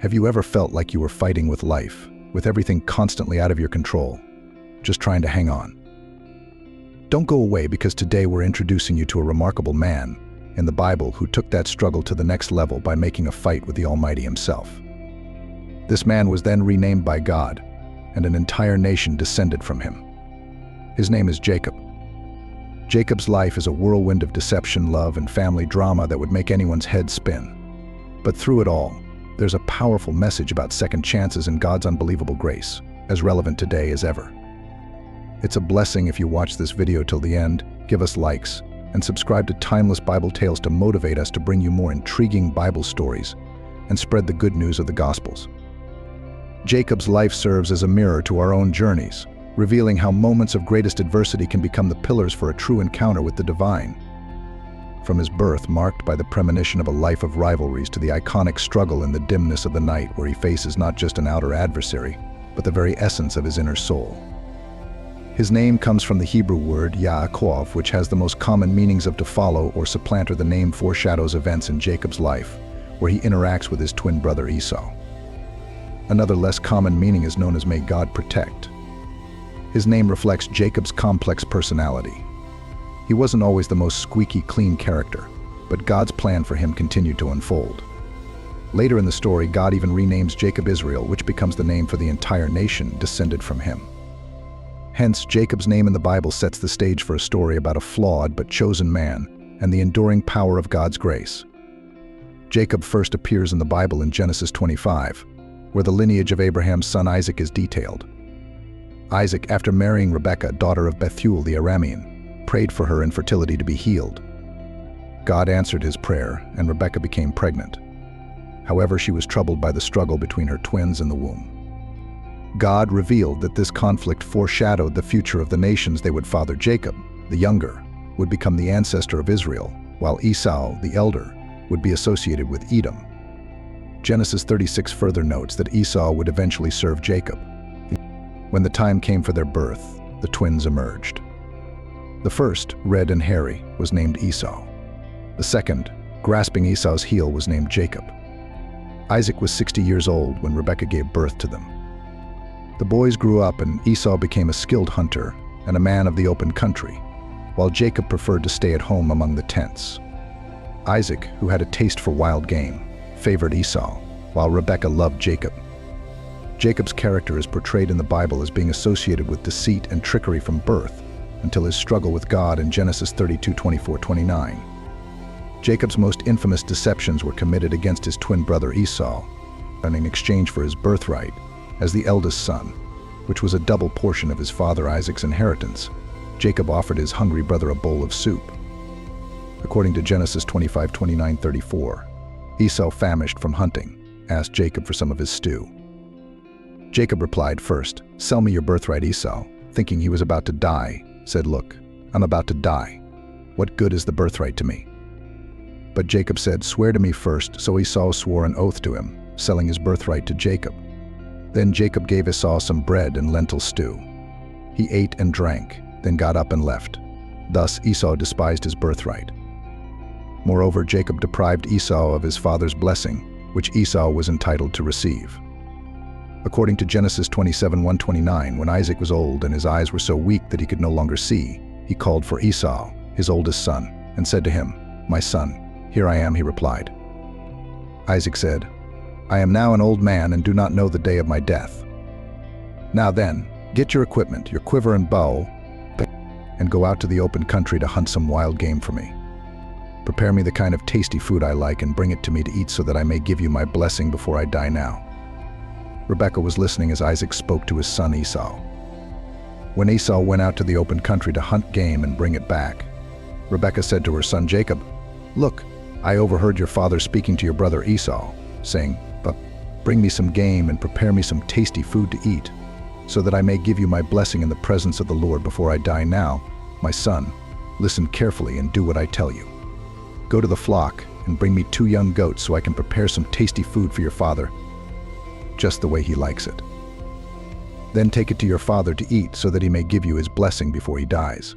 Have you ever felt like you were fighting with life, with everything constantly out of your control, just trying to hang on? Don't go away, because today we're introducing you to a remarkable man in the Bible who took that struggle to the next level by making a fight with the Almighty himself. This man was then renamed by God, and an entire nation descended from him. His name is Jacob. Jacob's life is a whirlwind of deception, love, and family drama that would make anyone's head spin. But through it all, there's a powerful message about second chances and God's unbelievable grace, as relevant today as ever. It's a blessing if you watch this video till the end, give us likes, and subscribe to Timeless Bible Tales to motivate us to bring you more intriguing Bible stories and spread the good news of the Gospels. Jacob's life serves as a mirror to our own journeys, revealing how moments of greatest adversity can become the pillars for a true encounter with the divine. From his birth, marked by the premonition of a life of rivalries, to the iconic struggle in the dimness of the night, where he faces not just an outer adversary, but the very essence of his inner soul. His name comes from the Hebrew word Yaakov, which has the most common meanings of to follow or supplanter. The name foreshadows events in Jacob's life, where he interacts with his twin brother Esau. Another less common meaning is known as may God protect. His name reflects Jacob's complex personality. He wasn't always the most squeaky clean character, but God's plan for him continued to unfold. Later in the story, God even renames Jacob Israel, which becomes the name for the entire nation descended from him. Hence, Jacob's name in the Bible sets the stage for a story about a flawed but chosen man and the enduring power of God's grace. Jacob first appears in the Bible in Genesis 25, where the lineage of Abraham's son Isaac is detailed. Isaac, after marrying Rebekah, daughter of Bethuel the Aramean, prayed for her infertility to be healed. God answered his prayer, and Rebekah became pregnant. However, she was troubled by the struggle between her twins in the womb. God revealed that this conflict foreshadowed the future of the nations. They would father Jacob, the younger, would become the ancestor of Israel, while Esau, the elder, would be associated with Edom. Genesis 36 further notes that Esau would eventually serve Jacob. When the time came for their birth, the twins emerged. The first, red and hairy, was named Esau. The second, grasping Esau's heel, was named Jacob. Isaac was 60 years old when Rebekah gave birth to them. The boys grew up, and Esau became a skilled hunter and a man of the open country, while Jacob preferred to stay at home among the tents. Isaac, who had a taste for wild game, favored Esau, while Rebekah loved Jacob. Jacob's character is portrayed in the Bible as being associated with deceit and trickery from birth, until his struggle with God in Genesis 32:24-29. Jacob's most infamous deceptions were committed against his twin brother Esau, and in exchange for his birthright as the eldest son, which was a double portion of his father Isaac's inheritance, Jacob offered his hungry brother a bowl of soup. According to Genesis 25:29-34, Esau, famished from hunting, asked Jacob for some of his stew. Jacob replied, "First, sell me your birthright." Esau, thinking he was about to die, said, "Look, I'm about to die. What good is the birthright to me?" But Jacob said, "Swear to me first." So Esau swore an oath to him, selling his birthright to Jacob. Then Jacob gave Esau some bread and lentil stew. He ate and drank, then got up and left. Thus Esau despised his birthright. Moreover, Jacob deprived Esau of his father's blessing, which Esau was entitled to receive. According to Genesis 27:1-29, when Isaac was old and his eyes were so weak that he could no longer see, he called for Esau, his oldest son, and said to him, "My son, here I am," he replied. Isaac said, "I am now an old man and do not know the day of my death. Now then, get your equipment, your quiver and bow, and go out to the open country to hunt some wild game for me. Prepare me the kind of tasty food I like and bring it to me to eat, so that I may give you my blessing before I die now." Rebekah was listening as Isaac spoke to his son Esau. When Esau went out to the open country to hunt game and bring it back, Rebekah said to her son Jacob, "Look, I overheard your father speaking to your brother Esau, saying, 'But bring me some game and prepare me some tasty food to eat, so that I may give you my blessing in the presence of the Lord before I die. Now, my son, listen carefully and do what I tell you. Go to the flock and bring me 2 young goats so I can prepare some tasty food for your father, just the way he likes it. Then take it to your father to eat, so that he may give you his blessing before he dies."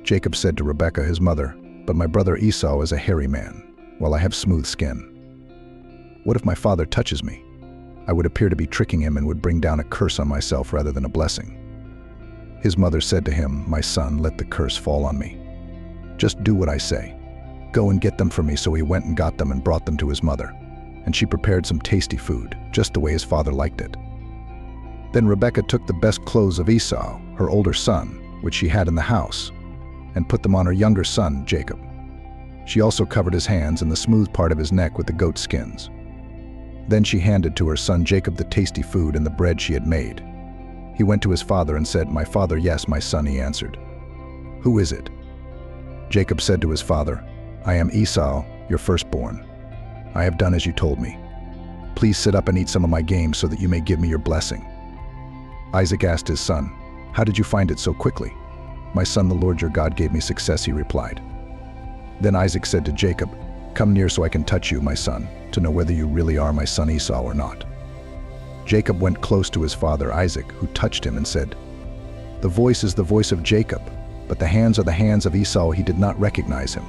Jacob said to Rebekah, his mother, "But my brother Esau is a hairy man, while I have smooth skin." What if my father touches me? I would appear to be tricking him and would bring down a curse on myself rather than a blessing. His mother said to him, "My son, let the curse fall on me. Just do what I say. Go and get them for me." So he went and got them and brought them to his mother. And she prepared some tasty food, just the way his father liked it. Then Rebekah took the best clothes of Esau, her older son, which she had in the house, and put them on her younger son, Jacob. She also covered his hands and the smooth part of his neck with the goat skins. Then she handed to her son Jacob the tasty food and the bread she had made. He went to his father and said, "My father." "Yes, my son," he answered. "Who is it?" Jacob said to his father, "I am Esau, your firstborn. I have done as you told me. Please sit up and eat some of my game so that you may give me your blessing." Isaac asked his son, "How did you find it so quickly?" "My son, the Lord your God gave me success," he replied. Then Isaac said to Jacob, "Come near so I can touch you, my son, to know whether you really are my son Esau or not." Jacob went close to his father Isaac, who touched him and said, "The voice is the voice of Jacob, but the hands are the hands of Esau." He did not recognize him,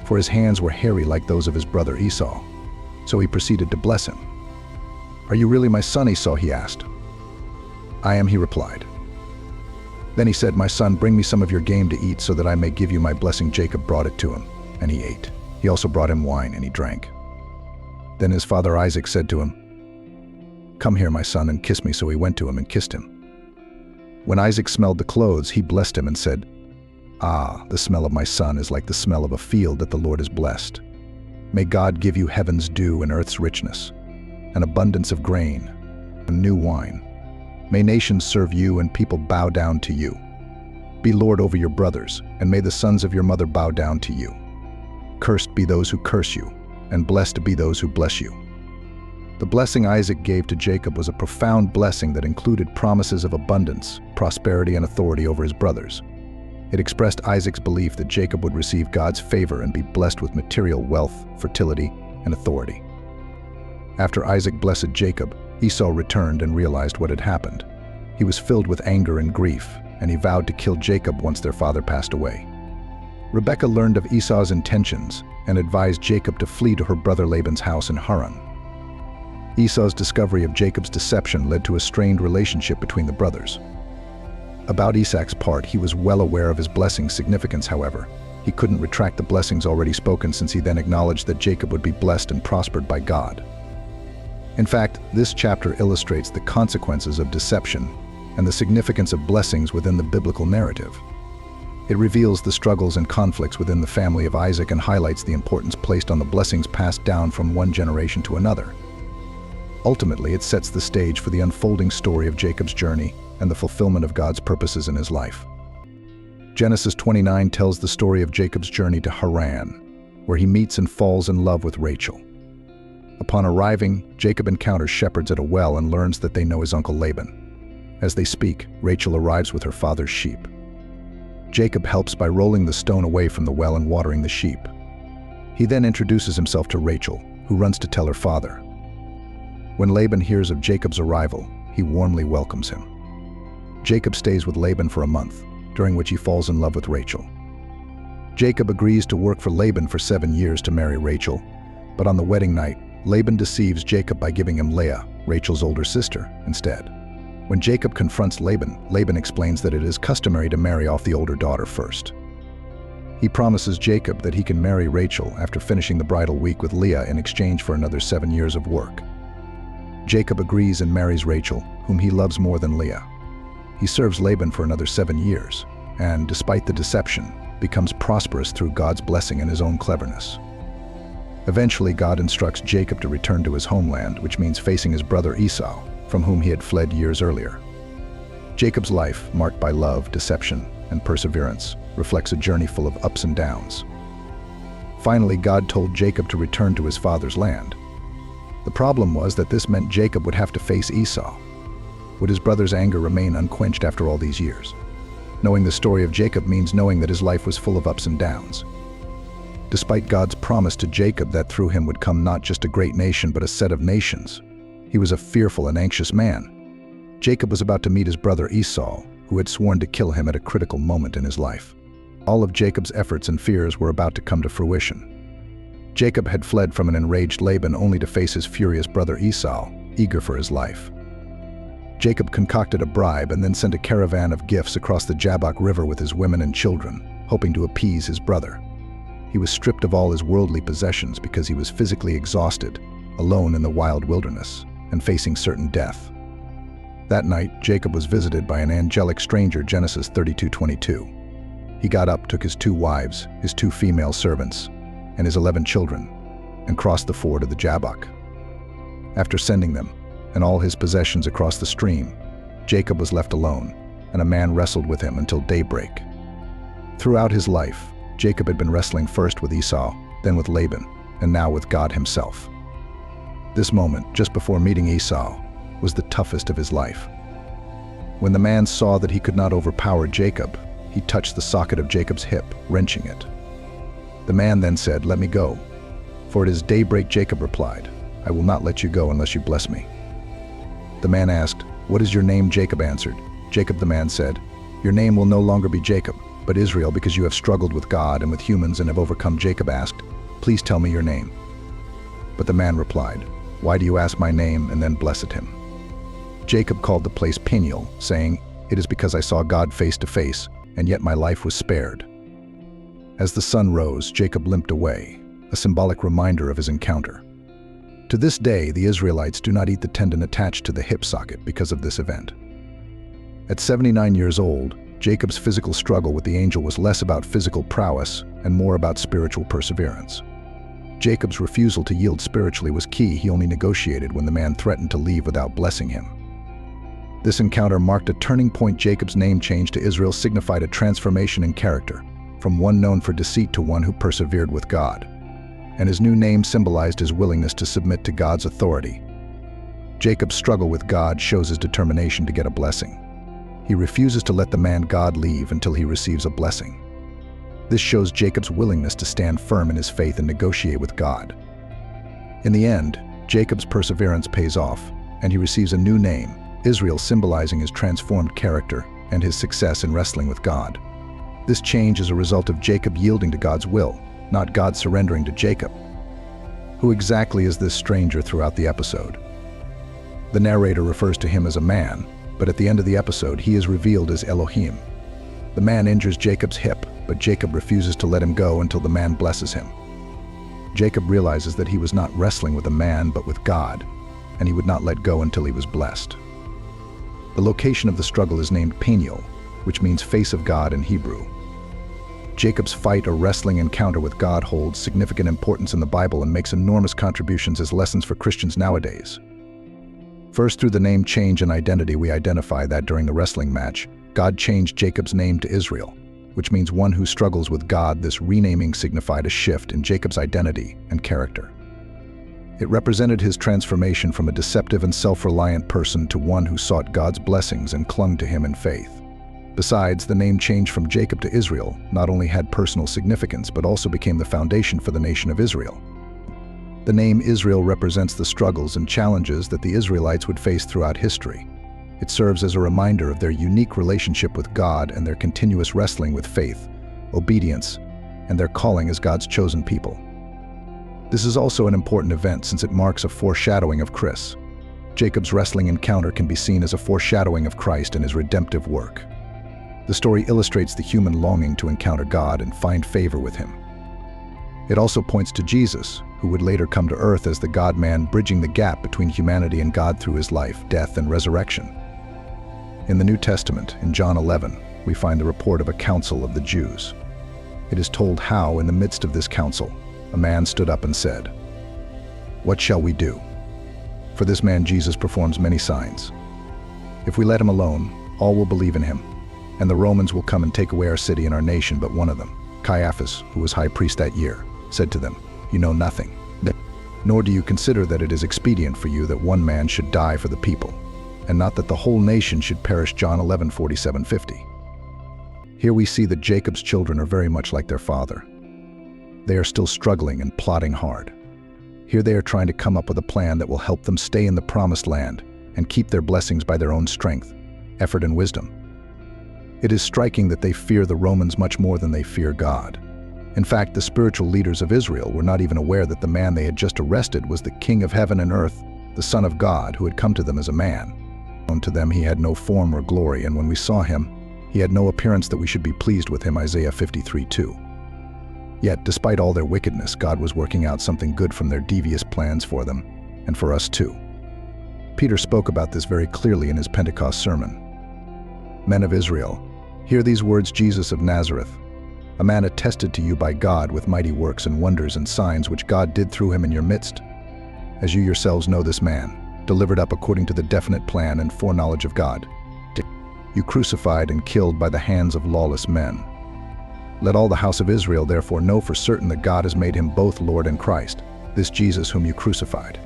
for his hands were hairy like those of his brother Esau. So he proceeded to bless him. "Are you really my son Esau?" he asked. "I am," he replied. Then he said, "My son, bring me some of your game to eat so that I may give you my blessing." Jacob brought it to him, and he ate. He also brought him wine, and he drank. Then his father Isaac said to him, "Come here, my son, and kiss me." So he went to him and kissed him. When Isaac smelled the clothes, he blessed him and said, "Ah, the smell of my son is like the smell of a field that the Lord has blessed. May God give you heaven's dew and earth's richness, an abundance of grain, and new wine. May nations serve you and people bow down to you. Be Lord over your brothers, and may the sons of your mother bow down to you. Cursed be those who curse you, and blessed be those who bless you." The blessing Isaac gave to Jacob was a profound blessing that included promises of abundance, prosperity, and authority over his brothers. It expressed Isaac's belief that Jacob would receive God's favor and be blessed with material wealth, fertility, and authority. After Isaac blessed Jacob, Esau returned and realized what had happened. He was filled with anger and grief, and he vowed to kill Jacob once their father passed away. Rebekah learned of Esau's intentions and advised Jacob to flee to her brother Laban's house in Haran. Esau's discovery of Jacob's deception led to a strained relationship between the brothers. About Isaac's part, he was well aware of his blessing's significance. However, he couldn't retract the blessings already spoken, since he then acknowledged that Jacob would be blessed and prospered by God. In fact, this chapter illustrates the consequences of deception and the significance of blessings within the biblical narrative. It reveals the struggles and conflicts within the family of Isaac and highlights the importance placed on the blessings passed down from one generation to another. Ultimately, it sets the stage for the unfolding story of Jacob's journey and the fulfillment of God's purposes in his life. Genesis 29 tells the story of Jacob's journey to Haran, where he meets and falls in love with Rachel. Upon arriving, Jacob encounters shepherds at a well and learns that they know his uncle Laban. As they speak, Rachel arrives with her father's sheep. Jacob helps by rolling the stone away from the well and watering the sheep. He then introduces himself to Rachel, who runs to tell her father. When Laban hears of Jacob's arrival, he warmly welcomes him. Jacob stays with Laban for a month, during which he falls in love with Rachel. Jacob agrees to work for Laban for 7 years to marry Rachel, but on the wedding night, Laban deceives Jacob by giving him Leah, Rachel's older sister, instead. When Jacob confronts Laban, Laban explains that it is customary to marry off the older daughter first. He promises Jacob that he can marry Rachel after finishing the bridal week with Leah in exchange for another 7 years of work. Jacob agrees and marries Rachel, whom he loves more than Leah. He serves Laban for another 7 years, and, despite the deception, becomes prosperous through God's blessing and his own cleverness. Eventually, God instructs Jacob to return to his homeland, which means facing his brother Esau, from whom he had fled years earlier. Jacob's life, marked by love, deception, and perseverance, reflects a journey full of ups and downs. Finally, God told Jacob to return to his father's land. The problem was that this meant Jacob would have to face Esau. Would his brother's anger remain unquenched after all these years? Knowing the story of Jacob means knowing that his life was full of ups and downs. Despite God's promise to Jacob that through him would come not just a great nation but a set of nations, he was a fearful and anxious man. Jacob was about to meet his brother Esau, who had sworn to kill him at a critical moment in his life. All of Jacob's efforts and fears were about to come to fruition. Jacob had fled from an enraged Laban only to face his furious brother Esau, eager for his life. Jacob concocted a bribe and then sent a caravan of gifts across the Jabbok River with his women and children, hoping to appease his brother. He was stripped of all his worldly possessions because he was physically exhausted, alone in the wild wilderness, and facing certain death. That night, Jacob was visited by an angelic stranger, Genesis 32:22. He got up, took his 2 wives, his 2 female servants, and his 11 children, and crossed the ford of the Jabbok. After sending them, and all his possessions across the stream, Jacob was left alone, and a man wrestled with him until daybreak. Throughout his life, Jacob had been wrestling first with Esau, then with Laban, and now with God himself. This moment, just before meeting Esau, was the toughest of his life. When the man saw that he could not overpower Jacob, he touched the socket of Jacob's hip, wrenching it. The man then said, "Let me go." "For it is daybreak," Jacob replied. "I will not let you go unless you bless me." The man asked, "What is your name?" Jacob answered. "Jacob," the man said, "your name will no longer be Jacob, but Israel, because you have struggled with God and with humans and have overcome." Jacob asked, "Please tell me your name." But the man replied, "Why do you ask my name?" and then blessed him. Jacob called the place Peniel, saying, "It is because I saw God face to face, and yet my life was spared." As the sun rose, Jacob limped away, a symbolic reminder of his encounter. To this day, the Israelites do not eat the tendon attached to the hip socket because of this event. At 79 years old, Jacob's physical struggle with the angel was less about physical prowess and more about spiritual perseverance. Jacob's refusal to yield spiritually was key. He only negotiated when the man threatened to leave without blessing him. This encounter marked a turning point. Jacob's name change to Israel signified a transformation in character, from one known for deceit to one who persevered with God. And his new name symbolized his willingness to submit to God's authority. Jacob's struggle with God shows his determination to get a blessing. He refuses to let the man God leave until he receives a blessing. This shows Jacob's willingness to stand firm in his faith and negotiate with God. In the end, Jacob's perseverance pays off, and he receives a new name, Israel, symbolizing his transformed character and his success in wrestling with God. This change is a result of Jacob yielding to God's will, not God surrendering to Jacob. Who exactly is this stranger throughout the episode? The narrator refers to him as a man, but at the end of the episode, he is revealed as Elohim. The man injures Jacob's hip, but Jacob refuses to let him go until the man blesses him. Jacob realizes that he was not wrestling with a man, but with God, and he would not let go until he was blessed. The location of the struggle is named Peniel, which means face of God in Hebrew. Jacob's fight or wrestling encounter with God holds significant importance in the Bible and makes enormous contributions as lessons for Christians nowadays. First, through the name change and identity, we identify that during the wrestling match, God changed Jacob's name to Israel, which means one who struggles with God. This renaming signified a shift in Jacob's identity and character. It represented his transformation from a deceptive and self-reliant person to one who sought God's blessings and clung to him in faith. Besides, the name change from Jacob to Israel not only had personal significance, but also became the foundation for the nation of Israel. The name Israel represents the struggles and challenges that the Israelites would face throughout history. It serves as a reminder of their unique relationship with God and their continuous wrestling with faith, obedience, and their calling as God's chosen people. This is also an important event since it marks a foreshadowing of Christ. Jacob's wrestling encounter can be seen as a foreshadowing of Christ and his redemptive work. The story illustrates the human longing to encounter God and find favor with him. It also points to Jesus, who would later come to earth as the God-man, bridging the gap between humanity and God through his life, death, and resurrection. In the New Testament, in John 11, we find the report of a council of the Jews. It is told how, in the midst of this council, a man stood up and said, "What shall we do? For this man Jesus performs many signs. If we let him alone, all will believe in him, and the Romans will come and take away our city and our nation." But one of them, Caiaphas, who was high priest that year, said to them, "You know nothing, nor do you consider that it is expedient for you that one man should die for the people, and not that the whole nation should perish." John 11:47-50. Here we see that Jacob's children are very much like their father. They are still struggling and plotting hard. Here they are trying to come up with a plan that will help them stay in the promised land and keep their blessings by their own strength, effort, and wisdom. It is striking that they fear the Romans much more than they fear God. In fact, the spiritual leaders of Israel were not even aware that the man they had just arrested was the King of heaven and earth, the Son of God, who had come to them as a man. Known to them, he had no form or glory, and when we saw him, he had no appearance that we should be pleased with him, Isaiah 53:2. Yet, despite all their wickedness, God was working out something good from their devious plans for them, and for us too. Peter spoke about this very clearly in his Pentecost sermon. Men of Israel, hear these words, Jesus of Nazareth, a man attested to you by God with mighty works and wonders and signs which God did through him in your midst. As you yourselves know this man, delivered up according to the definite plan and foreknowledge of God, you crucified and killed by the hands of lawless men. Let all the house of Israel therefore know for certain that God has made him both Lord and Christ, this Jesus whom you crucified.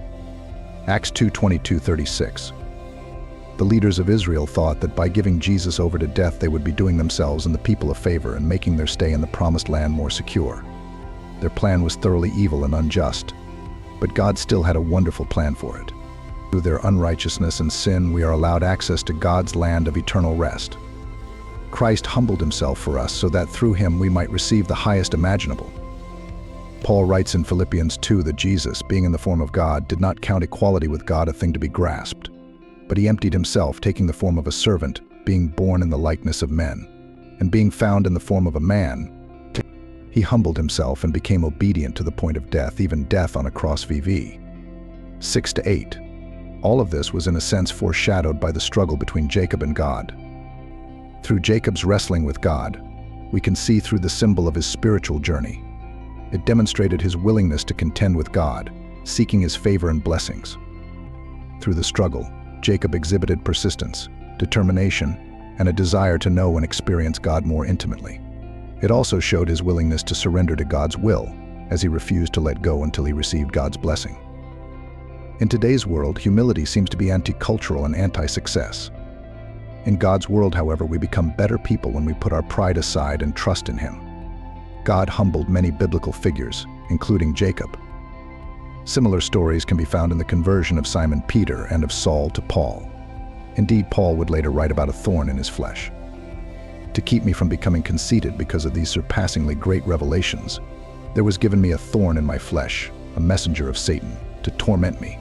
Acts 2:22-36. The leaders of Israel thought that by giving Jesus over to death they would be doing themselves and the people a favor and making their stay in the promised land more secure. Their plan was thoroughly evil and unjust, but God still had a wonderful plan for it. Through their unrighteousness and sin, we are allowed access to God's land of eternal rest. Christ humbled himself for us so that through him we might receive the highest imaginable. Paul writes in Philippians 2 that Jesus, being in the form of God, did not count equality with God a thing to be grasped, but he emptied himself, taking the form of a servant, being born in the likeness of men, and being found in the form of a man, he humbled himself and became obedient to the point of death, even death on a cross. VV 6-8. All of this was in a sense foreshadowed by the struggle between Jacob and God. Through Jacob's wrestling with God, we can see through the symbol of his spiritual journey. It demonstrated his willingness to contend with God, seeking his favor and blessings. Through the struggle, Jacob exhibited persistence, determination, and a desire to know and experience God more intimately. It also showed his willingness to surrender to God's will, as he refused to let go until he received God's blessing. In today's world, humility seems to be anti-cultural and anti-success. In God's world, however, we become better people when we put our pride aside and trust in him. God humbled many biblical figures, including Jacob. Similar stories can be found in the conversion of Simon Peter and of Saul to Paul. Indeed, Paul would later write about a thorn in his flesh. To keep me from becoming conceited because of these surpassingly great revelations, there was given me a thorn in my flesh, a messenger of Satan, to torment me.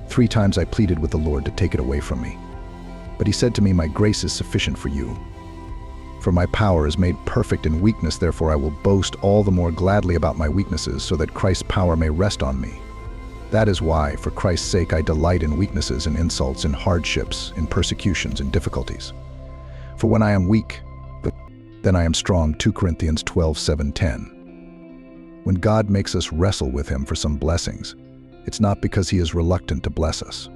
3 times I pleaded with the Lord to take it away from me. But he said to me, my grace is sufficient for you. For my power is made perfect in weakness, therefore I will boast all the more gladly about my weaknesses, so that Christ's power may rest on me. That is why, for Christ's sake, I delight in weaknesses, in insults, in hardships, in persecutions, in difficulties. For when I am weak, then I am strong. 2 Corinthians 12:7-10. When God makes us wrestle with him for some blessings, it's not because he is reluctant to bless us,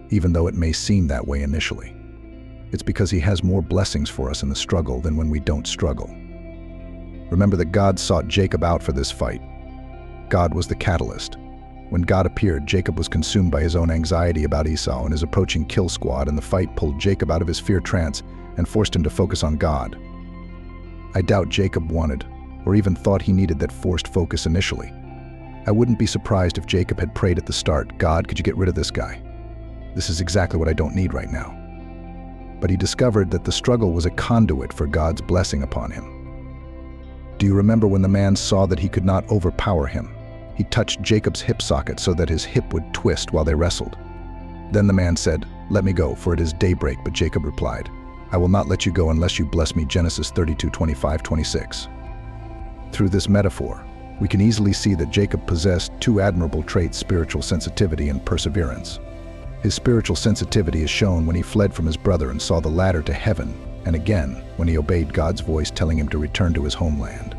even though it may seem that way initially. It's because he has more blessings for us in the struggle than when we don't struggle. Remember that God sought Jacob out for this fight. God was the catalyst. When God appeared, Jacob was consumed by his own anxiety about Esau and his approaching kill squad, and the fight pulled Jacob out of his fear trance and forced him to focus on God. I doubt Jacob wanted, or even thought he needed that forced focus initially. I wouldn't be surprised if Jacob had prayed at the start, God, could you get rid of this guy? This is exactly what I don't need right now. But he discovered that the struggle was a conduit for God's blessing upon him. Do you remember when the man saw that he could not overpower him? He touched Jacob's hip socket so that his hip would twist while they wrestled. Then the man said, let me go, for it is daybreak. But Jacob replied, I will not let you go unless you bless me. Genesis 32:25-26. Through this metaphor, we can easily see that Jacob possessed 2 admirable traits: spiritual sensitivity and perseverance. His spiritual sensitivity is shown when he fled from his brother and saw the ladder to heaven, and again when he obeyed God's voice telling him to return to his homeland.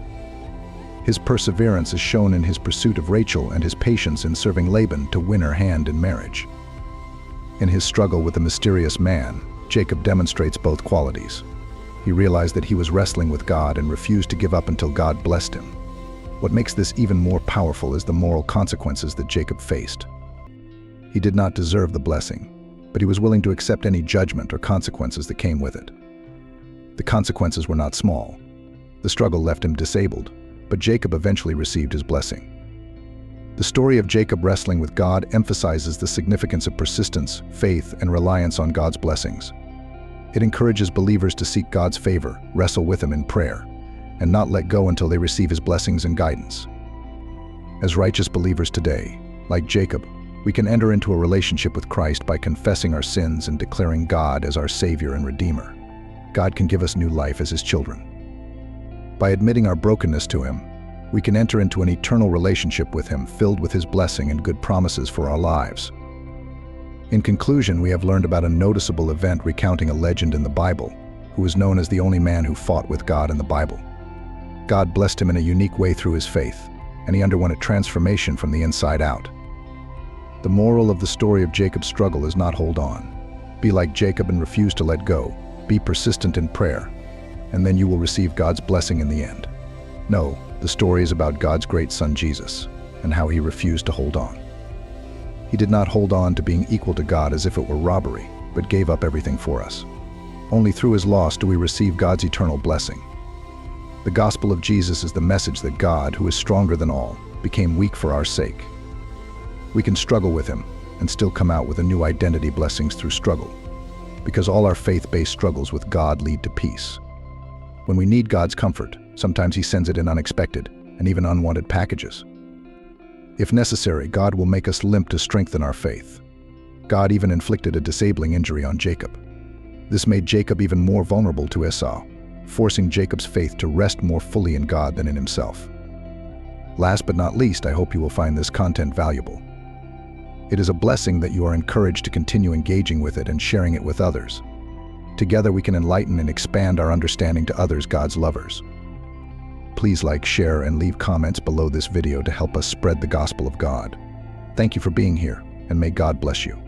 His perseverance is shown in his pursuit of Rachel and his patience in serving Laban to win her hand in marriage. In his struggle with the mysterious man, Jacob demonstrates both qualities. He realized that he was wrestling with God and refused to give up until God blessed him. What makes this even more powerful is the moral consequences that Jacob faced. He did not deserve the blessing, but he was willing to accept any judgment or consequences that came with it. The consequences were not small. The struggle left him disabled, but Jacob eventually received his blessing. The story of Jacob wrestling with God emphasizes the significance of persistence, faith, and reliance on God's blessings. It encourages believers to seek God's favor, wrestle with him in prayer, and not let go until they receive his blessings and guidance. As righteous believers today, like Jacob, we can enter into a relationship with Christ by confessing our sins and declaring God as our Savior and Redeemer. God can give us new life as his children. By admitting our brokenness to him, we can enter into an eternal relationship with him filled with his blessing and good promises for our lives. In conclusion, we have learned about a noticeable event recounting a legend in the Bible, who was known as the only man who fought with God in the Bible. God blessed him in a unique way through his faith, and he underwent a transformation from the inside out. The moral of the story of Jacob's struggle is not hold on. Be like Jacob and refuse to let go. Be persistent in prayer, and then you will receive God's blessing in the end. No, the story is about God's great son Jesus, and how he refused to hold on. He did not hold on to being equal to God as if it were robbery, but gave up everything for us. Only through his loss do we receive God's eternal blessing. The gospel of Jesus is the message that God, who is stronger than all, became weak for our sake. We can struggle with him and still come out with a new identity blessings through struggle, because all our faith-based struggles with God lead to peace. When we need God's comfort, sometimes he sends it in unexpected and even unwanted packages. If necessary, God will make us limp to strengthen our faith. God even inflicted a disabling injury on Jacob. This made Jacob even more vulnerable to Esau, forcing Jacob's faith to rest more fully in God than in himself. Last but not least, I hope you will find this content valuable. It is a blessing that you are encouraged to continue engaging with it and sharing it with others. Together we can enlighten and expand our understanding to others, God's lovers. Please like, share, and leave comments below this video to help us spread the gospel of God. Thank you for being here, and may God bless you.